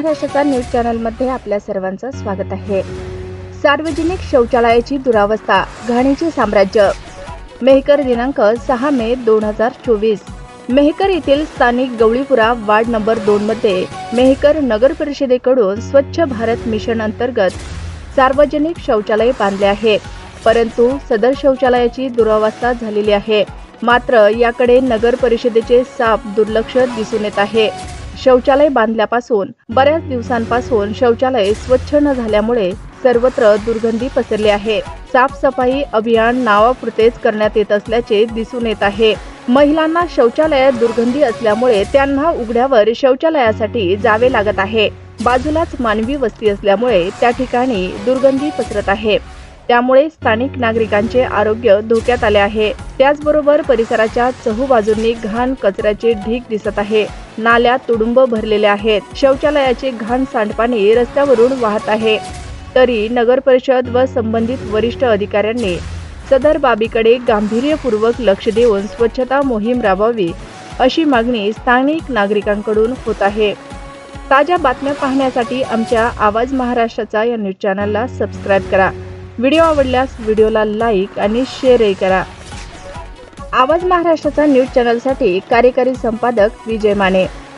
महाराष्ट्राचा न्यूज चॅनलमध्ये आपल्या सर्वांचं स्वागत आहे। सार्वजनिक शौचालयाची दुरावस्था, घाणीचे साम्राज्य। मेहकर दिनांक 6 मे 2024। मेहकर येथील स्थानिक गवळीपुरा वार्ड नंबर 2 मध्ये मेहकर नगर परिषदेकडून स्वच्छ भारत मिशन अंतर्गत सार्वजनिक शौचालय बांधले आहे, परंतु सदर शौचालयाची दुरावस्था झालेली आहे। मात्र याकडे नगर परिषदेचे साफ दुर्लक्ष दिसून येत आहे। शौचालय बांधल्यापासून बऱ्याच दिवसांपासून शौचालय स्वच्छ न झाल्यामुळे सर्वत्र दुर्गंधी पसरली आहे। साफसफाई अभियान नावापुरतेच करण्यात येत असल्याचे दिसून येत आहे। महिलांना शौचालयात दुर्गंधी असल्यामुळे त्यांना उघड्यावर शौचालयासाठी जावे लागत आहे। बाजूलाच मानवी वस्ती असल्यामुळे त्या ठिकाणी दुर्गंधी पसरत आहे। त्यामुळे स्थानिक नागरिकांचे आरोग्य धोक्यात आले आहे। त्याचबरोबर परिसराच्या चहूबाजूंनी घाण कचऱ्याचे ढीग दिसत आहे। नाल्या तुडुंब भरलेले आहेत। शौचालयाचे घाण सांडपाणी रस्त्यावरून वाहत आहे। तरी नगर परिषद व संबंधित वरिष्ठ अधिकाऱ्यांनी सदर बाबीकडे गांभीर्यपूर्वक लक्ष देऊन स्वच्छता मोहीम राबवावी, अशी मागणी स्थानिक नागरिकांकडून होत आहे। ताज्या बातम्या पाहण्यासाठी आमच्या आवाज महाराष्ट्राचा या न्यूज चॅनलला सबस्क्राइब करा। व्हिडिओ आवडल्यास व्हिडिओला लाईक आणि शेअरही करा। आवाज महाराष्ट्राचा न्यूज चॅनलसाठी कार्यकारी संपादक विजय माने।